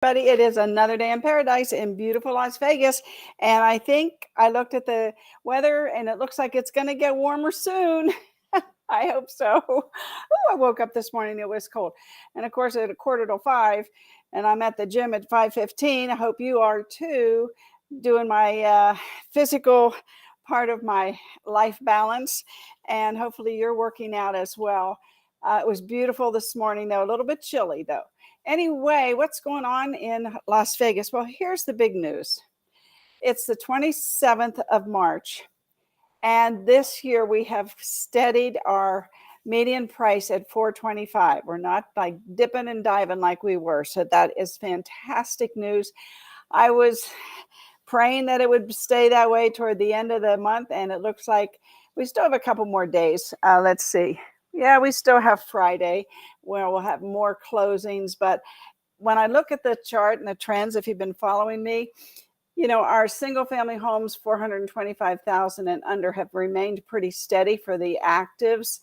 Buddy, it is another day in paradise in beautiful Las Vegas. And I think I looked at the weather and it looks like it's going to get warmer soon. I hope so. Oh, I woke up this morning, it was cold. And of course, at 4:45, and I'm at the gym at 5:15. I hope you are too, doing my physical part of my life balance. And hopefully, you're working out as well. It was beautiful this morning, though, a little bit chilly, though. Anyway, what's going on in Las Vegas? Well, here's the big news. It's the 27th of March, and this year we have steadied our median price at 425. We're not like dipping and diving like we were. So that is fantastic news. I was praying that it would stay that way toward the end of the month, and it looks like we still have a couple more days. Let's see. Yeah, we still have Friday where we'll have more closings. But when I look at the chart and the trends, if you've been following me, you know, our single family homes, 425,000 and under, have remained pretty steady for the actives.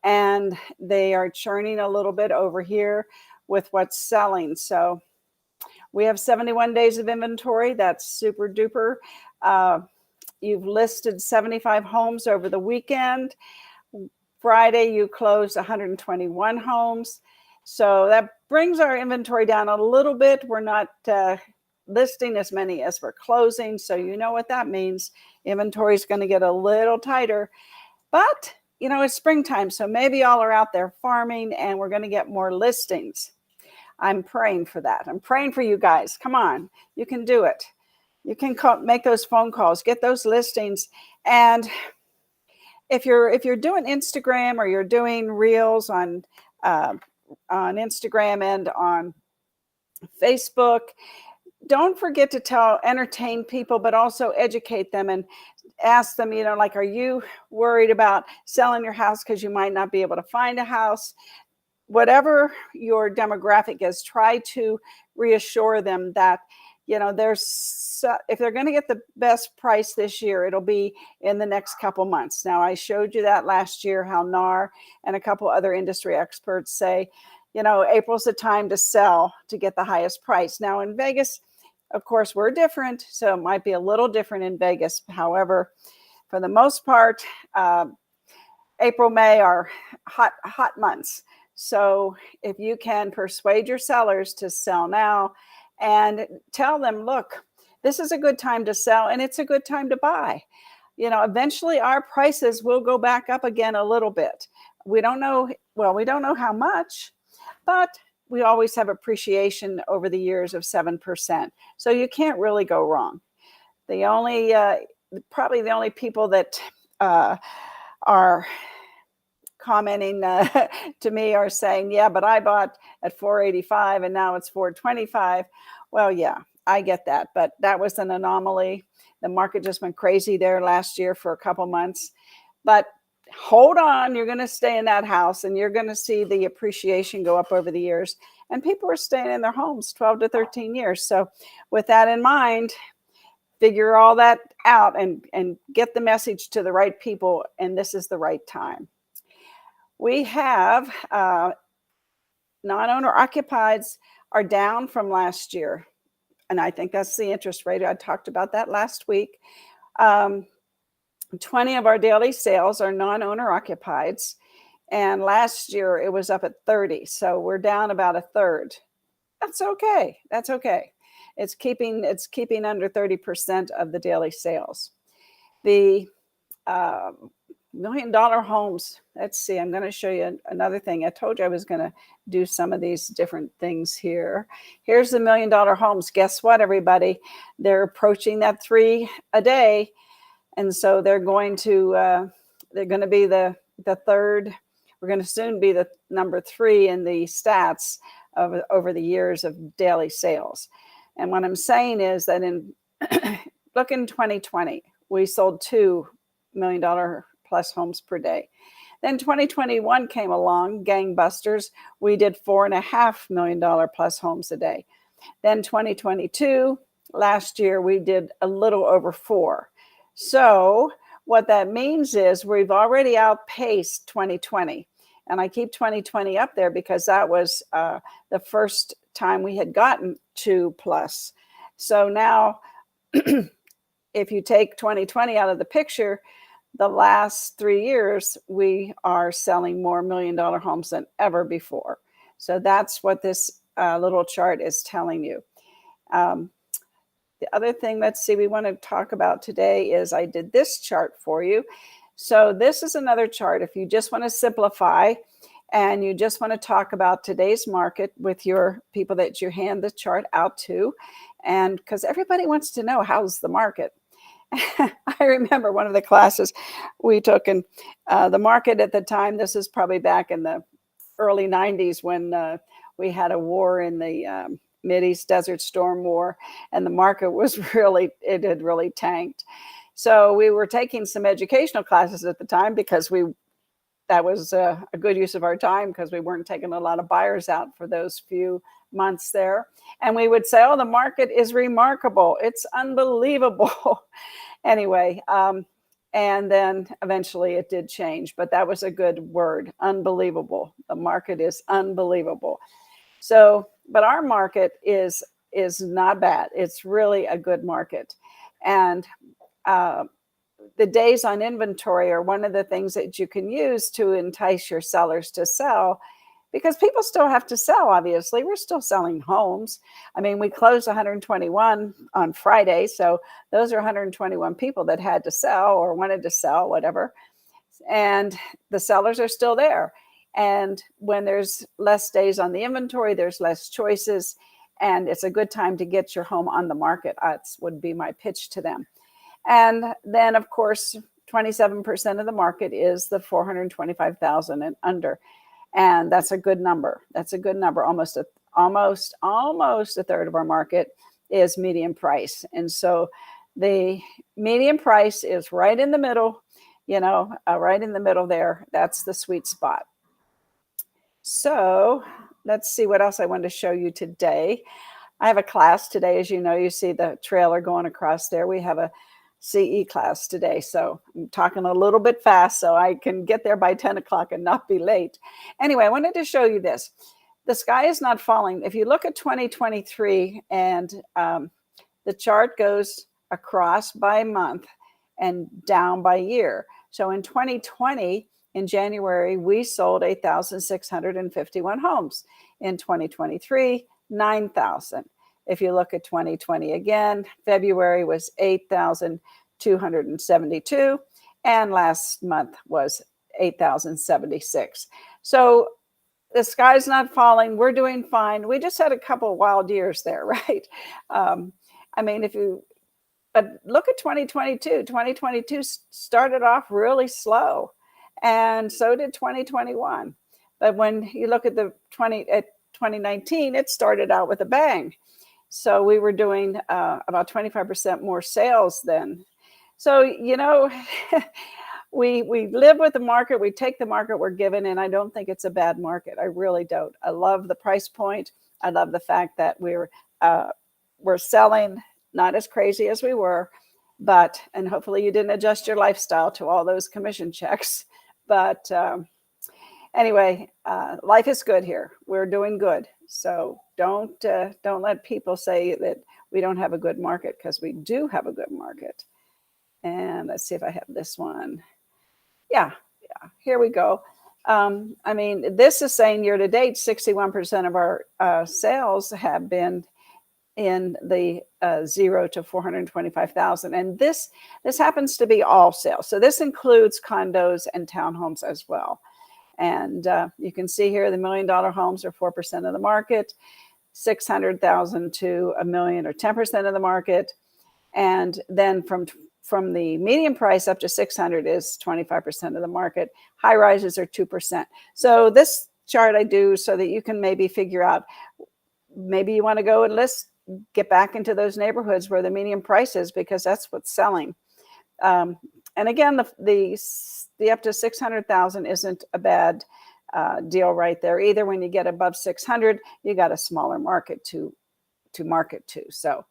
And they are churning a little bit over here with what's selling. So we have 71 days of inventory. That's super duper. You've listed 75 homes over the weekend. Friday, you closed 121 homes. So that brings our inventory down a little bit. We're not listing as many as we're closing. So you know what that means. Inventory is going to get a little tighter. But, you know, it's springtime. So maybe y'all are out there farming and we're going to get more listings. I'm praying for that. I'm praying for you guys. Come on. You can do it. You can make those phone calls, get those listings. And if you're doing Instagram or you're doing reels on Instagram and on Facebook, don't forget to entertain people, but also educate them and ask them, you know, like, are you worried about selling your house because you might not be able to find a house? Whatever your demographic is, try to reassure them that, you know, if they're going to get the best price this year, it'll be in the next couple months. Now, I showed you that last year, how NAR and a couple other industry experts say, you know, April's the time to sell to get the highest price. Now, in Vegas, of course, we're different, so it might be a little different in Vegas. However, for the most part, April, May are hot months. So if you can persuade your sellers to sell now and tell them, look, this is a good time to sell and it's a good time to buy. You know, eventually our prices will go back up again a little bit. We don't know how much, but we always have appreciation over the years of 7%. So you can't really go wrong. Probably the only people that are commenting to me are saying, yeah, but I bought at 485 and now it's 425. Well, yeah, I get that, but that was an anomaly. The market just went crazy there last year for a couple months. But hold on, you're going to stay in that house and you're going to see the appreciation go up over the years. And people are staying in their homes 12 to 13 years. So with that in mind, figure all that out and get the message to the right people. And this is the right time. We have non-owner occupieds are down from last year. And I think that's the interest rate. I talked about that last week. 20 of our daily sales are non-owner occupieds. And last year it was up at 30. So we're down about a third. That's okay. That's okay. It's keeping under 30% of the daily sales. The $1 million homes. Let's see. I'm going to show you another thing. I told you I was going to do some of these different things here. Here's the $1 million homes. Guess what, everybody? They're approaching that 3 a day. And so they're going to be the third. We're going to soon be the number 3 in the stats over the years of daily sales. And what I'm saying is that look in 2020, we sold $2 million plus homes per day. Then 2021 came along, gangbusters. We did $4.5 million plus homes a day. Then 2022, last year, we did a little over 4. So what that means is we've already outpaced 2020. And I keep 2020 up there because that was the first time we had gotten 2 plus. So now, if you take 2020 out of the picture, the last 3 years, we are selling more $1 million homes than ever before. So that's what this little chart is telling you. The other thing, let's see, we want to talk about today is I did this chart for you. So this is another chart. If you just want to simplify and you just want to talk about today's market with your people that you hand the chart out to, and because everybody wants to know how's the market. I remember one of the classes we took, and the market at the time, this is probably back in the early 90s when we had a war in the Mideast Desert Storm War, and the market was it had really tanked. So we were taking some educational classes at the time because that was a good use of our time because we weren't taking a lot of buyers out for those few months there. And we would say, oh, the market is remarkable. It's unbelievable. Anyway, and then eventually it did change, but that was a good word, unbelievable. The market is unbelievable. So, but our market is not bad. It's really a good market. And the days on inventory are one of the things that you can use to entice your sellers to sell, because people still have to sell. Obviously, we're still selling homes. I mean, we closed 121 on Friday, so those are 121 people that had to sell or wanted to sell, whatever. And the sellers are still there. And when there's less days on the inventory, there's less choices, and it's a good time to get your home on the market. That would be my pitch to them. And then, of course, 27% of the market is the 425,000 and under. And that's a good number. That's a good number. Almost a third of our market is medium price. And so the medium price is right in the middle, right in the middle there. That's the sweet spot. So let's see what else I wanted to show you today. I have a class today. As you know, you see the trailer going across there. We have a CE class today. So I'm talking a little bit fast so I can get there by 10 o'clock and not be late. Anyway, I wanted to show you this. The sky is not falling. If you look at 2023 and the chart goes across by month and down by year. So in 2020, in January, we sold 8,651 homes. In 2023, 9,000. If you look at 2020 again, February was 8,272, and last month was 8,076. So the sky's not falling. We're doing fine. We just had a couple of wild years there, right? I mean, but look at 2022. 2022 started off really slow, and so did 2021. But when you look at 2019, it started out with a bang. So we were doing about 25% more sales then. So, we live with the market. We take the market we're given, and I don't think it's a bad market. I really don't. I love the price point. I love the fact that we're selling not as crazy as we were, and hopefully you didn't adjust your lifestyle to all those commission checks. But anyway, life is good here. We're doing good. So don't let people say that we don't have a good market, because we do have a good market. And let's see if I have this one. Yeah, here we go. I mean, this is saying year to date, 61% of our sales have been in the 0 to 425,000. And this happens to be all sales. So this includes condos and townhomes as well. And you can see here the $1 million homes are 4% of the market, 600,000 to $1 million or 10% of the market. And then from the medium price up to 600 is 25% of the market. High rises are 2%. So this chart I do so that you can maybe figure out, maybe you want to go and get back into those neighborhoods where the medium price is, because that's what's selling. And again, the up to 600,000 isn't a bad deal right there either. When you get above 600, you got a smaller market to market to. So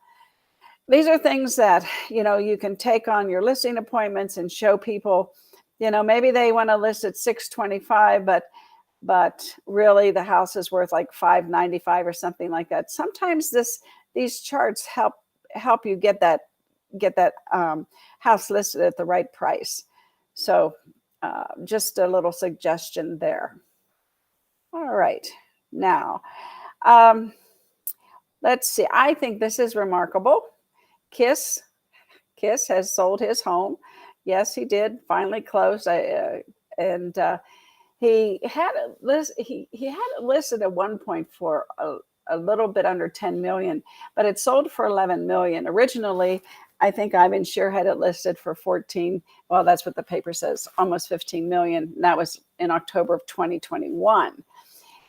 these are things that, you can take on your listing appointments and show people, maybe they want to list at 625, but but really the house is worth like 595 or something like that. Sometimes these charts help you get that house listed at the right price. So just a little suggestion there. All right, now um, let's see. I think this is remarkable. Kiss Kiss has sold his home. Yes, he did finally close. And he had it he had it listed at one point for a little bit under 10 million, but it sold for 11 million. Originally, I think Ivan Shear had it listed for 14. Well, that's what the paper says, almost 15 million. And that was in October of 2021.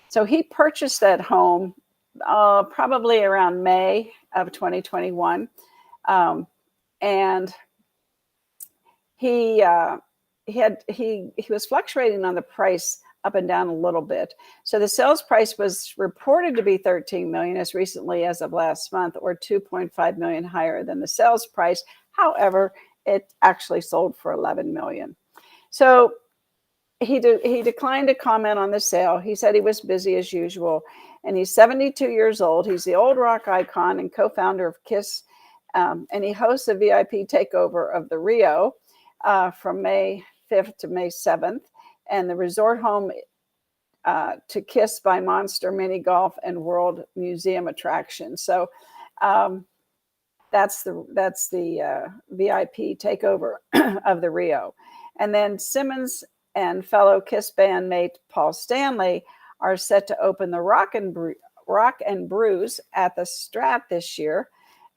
So he purchased that home probably around May of 2021. And he he was fluctuating on the price up and down a little bit. So the sales price was reported to be 13 million as recently as of last month, or 2.5 million higher than the sales price. However, it actually sold for 11 million. So he declined to comment on the sale. He said he was busy as usual, and he's 72 years old. He's the old rock icon and co-founder of Kiss, and he hosts a VIP takeover of the Rio from May 5th to May 7th, and the resort home to Kiss by Monster Mini Golf and World Museum attraction. So that's the VIP takeover of the Rio. And then Simmons and fellow Kiss bandmate Paul Stanley are set to open the Rock and Brews at the Strat this year.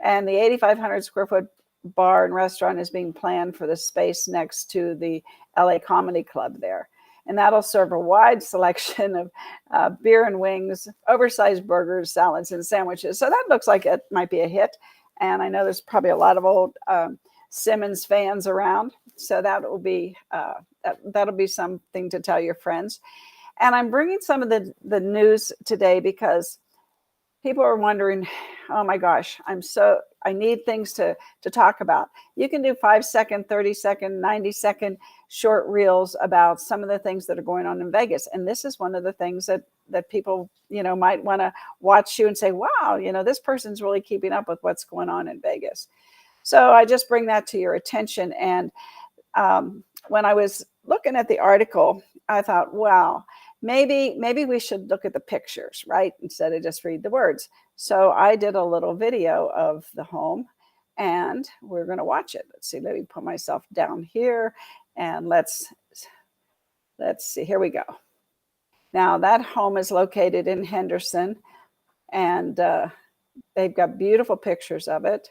And the 8,500 square foot bar and restaurant is being planned for the space next to the LA Comedy Club there. And that'll serve a wide selection of beer and wings, oversized burgers, salads, and sandwiches. So that looks like it might be a hit. And I know there's probably a lot of old Simmons fans around. So that'll be something to tell your friends. And I'm bringing some of the news today because people are wondering, oh my gosh, I need things to talk about. You can do 5-second, 30-second, 90-second short reels about some of the things that are going on in Vegas. And this is one of the things that people, might want to watch you and say, wow, this person's really keeping up with what's going on in Vegas. So I just bring that to your attention. And when I was looking at the article, I thought, wow, maybe we should look at the pictures, right? Instead of just read the words. So I did a little video of the home and we're going to watch it. Let's see, let me put myself down here and let's see, here we go. Now that home is located in Henderson and they've got beautiful pictures of it.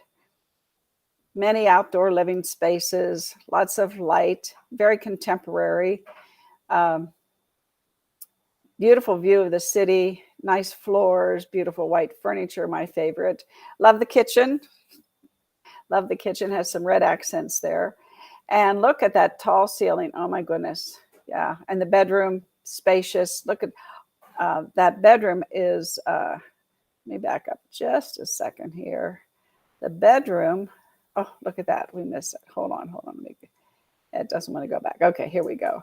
Many outdoor living spaces, lots of light, very contemporary. Beautiful view of the city, nice floors, beautiful white furniture, my favorite. Love the kitchen. Love the kitchen, has some red accents there. And look at that tall ceiling. Oh my goodness. Yeah. And the bedroom, spacious. Look at that bedroom is, let me back up just a second here. The bedroom, oh, look at that. We missed it. Hold on. It doesn't want to go back. Okay, here we go.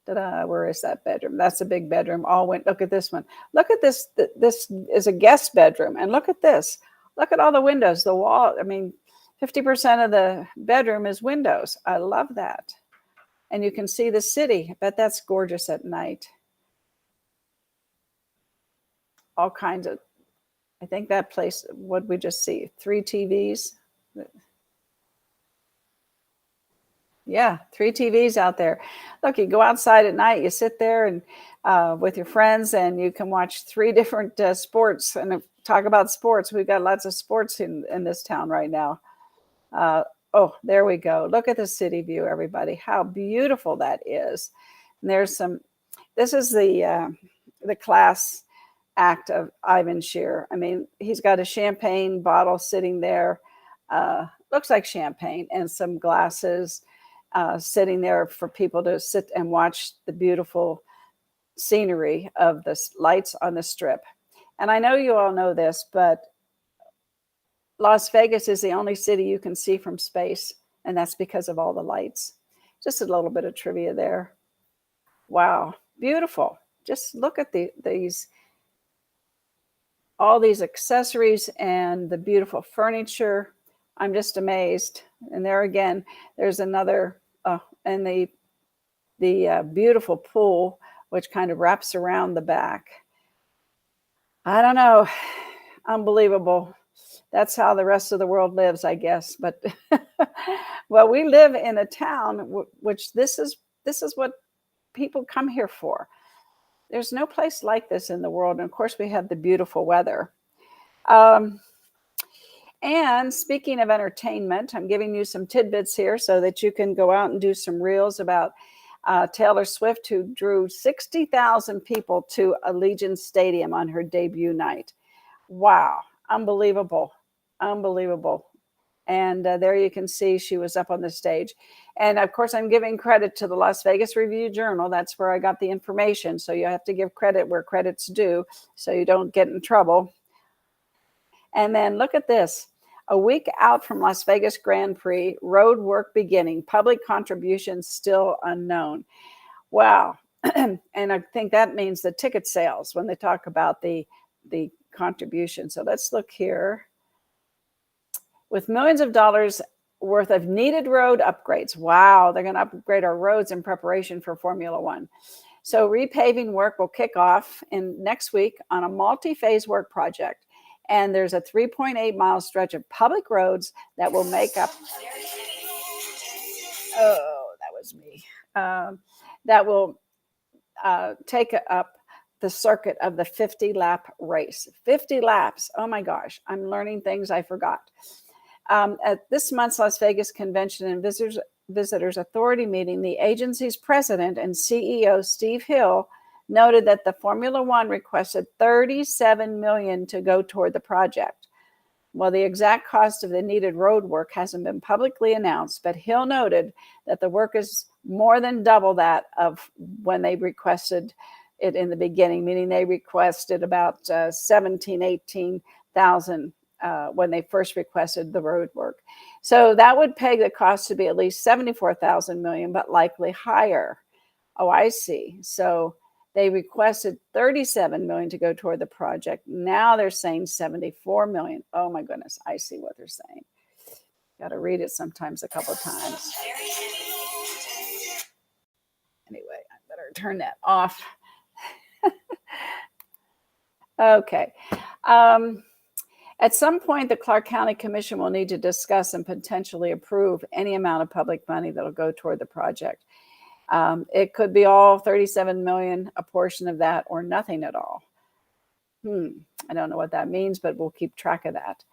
Ta-da, where is that bedroom? That's a big bedroom. Look at this one. Look at this. This is a guest bedroom. And look at this. Look at all the windows, the wall. I mean, 50% of the bedroom is windows. I love that. And you can see the city. I bet that's gorgeous at night. All kinds of, I think that place, what we just see? 3 TVs. Yeah, 3 TVs out there. Look, you go outside at night, you sit there and with your friends and you can watch 3 different sports and talk about sports. We've got lots of sports in this town right now. Oh, there we go. Look at the city view, everybody. How beautiful that is. And this is the class act of Ivan Shear. I mean, he's got a champagne bottle sitting there. Looks like champagne and some glasses. Sitting there for people to sit and watch the beautiful scenery of the lights on the strip. And I know you all know this, but Las Vegas is the only city you can see from space, and that's because of all the lights. Just a little bit of trivia there. Wow. Beautiful. Just look at these all these accessories and the beautiful furniture. I'm just amazed. And there again, there's another, and the beautiful pool, which kind of wraps around the back. I don't know. Unbelievable. That's how the rest of the world lives, I guess. But well, we live in a town which this is what people come here for. There's no place like this in the world. And of course, we have the beautiful weather. Um, and speaking of entertainment, I'm giving you some tidbits here so that you can go out and do some reels about Taylor Swift, who drew 60,000 people to Allegiant Stadium on her debut night. Wow, unbelievable, unbelievable. And there you can see she was up on the stage. And of course, I'm giving credit to the Las Vegas Review-Journal. That's where I got the information. So you have to give credit where credit's due so you don't get in trouble. And then look at this. A week out from Las Vegas Grand Prix, road work beginning, public contributions still unknown. Wow. And I think that means the ticket sales when they talk about the contribution. So let's look here. With millions of dollars worth of needed road upgrades. Wow, they're going to upgrade our roads in preparation for Formula One. So repaving work will kick off next week on a multi-phase work project. And there's a 3.8-mile stretch of public roads that will make up. Oh, that was me. That will take up the circuit of the 50-lap race. 50 laps. Oh my gosh, I'm learning things I forgot. At this month's Las Vegas Convention and Visitors Authority meeting, the agency's president and CEO, Steve Hill, noted that the Formula One requested $37 million to go toward the project. Well, the exact cost of the needed road work hasn't been publicly announced, but Hill noted that the work is more than double that of when they requested it in the beginning, meaning they requested about 18,000 when they first requested the road work. So that would peg the cost to be at least 74,000 million, but likely higher. Oh, I see. So they requested 37 million to go toward the project. Now they're saying 74 million. Oh my goodness, I see what they're saying. Got to read it sometimes a couple of times. Anyway, I better turn that off. Okay. At some point, the Clark County Commission will need to discuss and potentially approve any amount of public money that will go toward the project. It could be all 37 million, a portion of that, or nothing at all. I don't know what that means, but we'll keep track of that.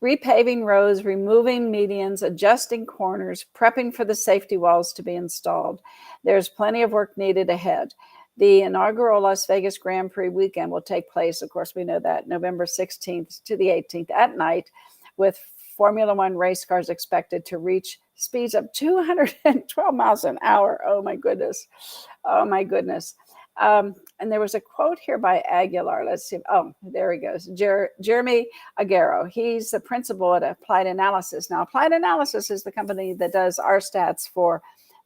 Repaving roads, removing medians, adjusting corners, prepping for the safety walls to be installed. There's plenty of work needed ahead. The inaugural Las Vegas Grand Prix weekend will take place, of course, we know that, November 16th to the 18th at night, with Formula One race cars expected to reach speeds of 212 miles an hour. Oh, my goodness. Oh, my goodness. And there was a quote here by Aguilar. Let's see. Oh, there he goes. Jeremy Aguero. He's the principal at Applied Analysis. Now, Applied Analysis is the company that does our stats for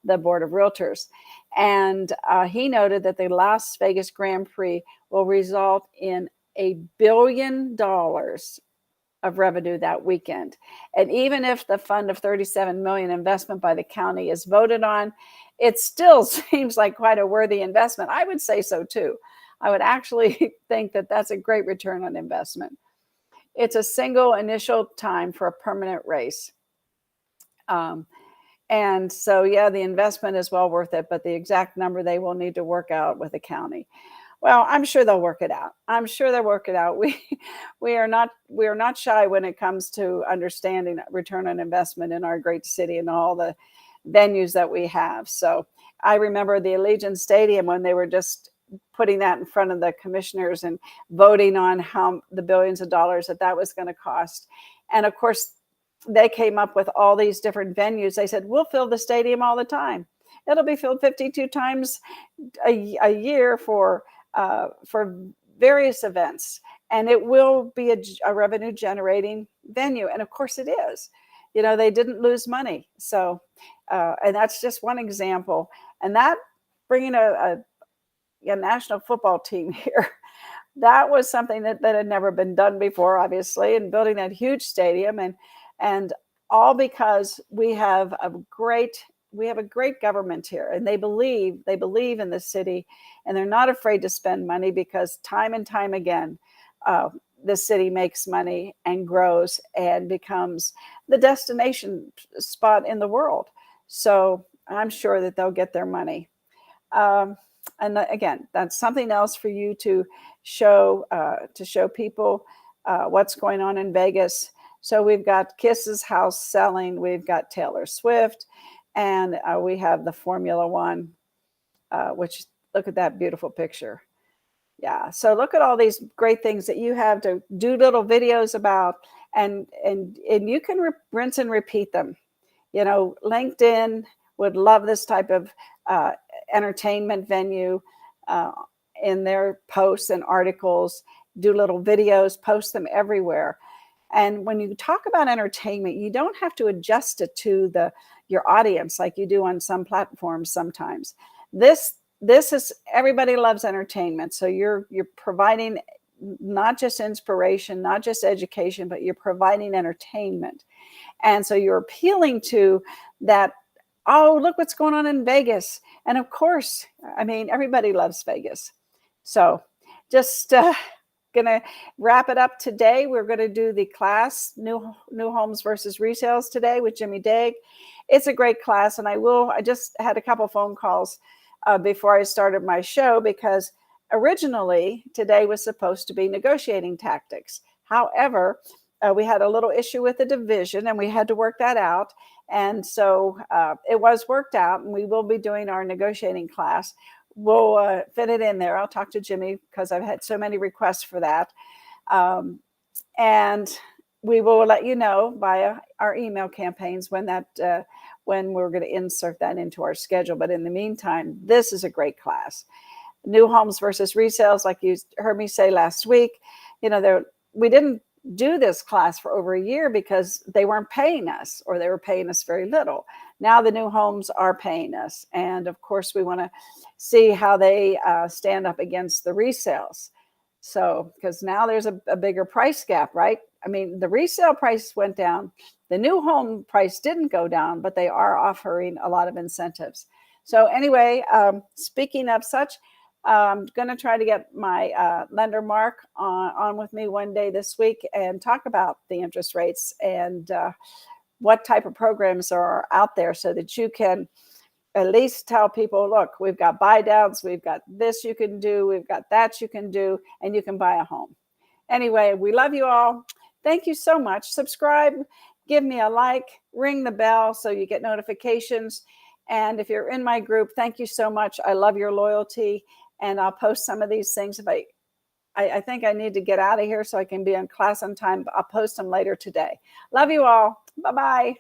the Board of Realtors. And he noted that the Las Vegas Grand Prix will result in $1 billion of revenue that weekend. And even if the fund of 37 million investment by the county is voted on, it still seems like quite a worthy investment. I would say so too. I would actually think that that's a great return on investment. It's a single initial time for a permanent race. And so, yeah, the investment is well worth it, but the exact number they will need to work out with the county. Well, I'm sure they'll work it out. I'm sure they'll work it out. We are not shy when it comes to understanding return on investment in our great city and all the venues that we have. So I remember the Allegiant Stadium when they were just putting that in front of the commissioners and voting on how the billions of dollars that was going to cost. And of course, they came up with all these different venues. They said, we'll fill the stadium all the time. It'll be filled 52 times a year for various events, and it will be a revenue generating venue. And of course it is. You know, they didn't lose money. So, and that's just one example. And that bringing a national football team here, that was something that had never been done before, obviously, and building that huge stadium, and all because we have a great government here, and they believe in the city, and they're not afraid to spend money because time and time again, the city makes money and grows and becomes the destination spot in the world. So I'm sure that they'll get their money. Um, and again, that's something else for you to show people what's going on in Vegas. So we've got Kiss's house selling, we've got Taylor Swift, and we have the Formula One, which look at that beautiful picture. Yeah, so look at all these great things that you have to do little videos about, and you can rinse and repeat them. You know, LinkedIn would love this type of uh, entertainment venue uh, in their posts and articles. Do little videos, post them everywhere. And when you talk about entertainment, you don't have to adjust it to your audience like you do on some platforms sometimes. This is, everybody loves entertainment. So you're providing not just inspiration, not just education, but you're providing entertainment. And so you're appealing to that, oh, look what's going on in Vegas. And of course, I mean, everybody loves Vegas. So just going to wrap it up today. We're going to do the class, new homes versus resales today with Jimmy Dague. It's a great class. And I just had a couple phone calls before I started my show, because originally today was supposed to be negotiating tactics. However, we had a little issue with the division and we had to work that out. And so it was worked out, and we will be doing our negotiating class. We'll fit it in there. I'll talk to Jimmy because I've had so many requests for that. And we will let you know via our email campaigns when we're going to insert that into our schedule. But in the meantime, this is a great class. New homes versus resales, like you heard me say last week, we didn't do this class for over a year because they weren't paying us, or they were paying us very little. Now the new homes are paying us. And of course, we want to see how they stand up against the resales. So, because now there's a bigger price gap, right? I mean, the resale price went down. The new home price didn't go down, but they are offering a lot of incentives. So anyway, speaking of such, I'm going to try to get my lender Mark on with me one day this week and talk about the interest rates and what type of programs are out there, so that you can at least tell people, look, we've got buy downs, we've got this you can do, we've got that you can do, and you can buy a home. Anyway, we love you all. Thank you so much. Subscribe, give me a like, ring the bell so you get notifications. And if you're in my group, thank you so much. I love your loyalty. And I'll post some of these things. If I think I need to get out of here so I can be in class on time. I'll post them later today. Love you all. Bye-bye.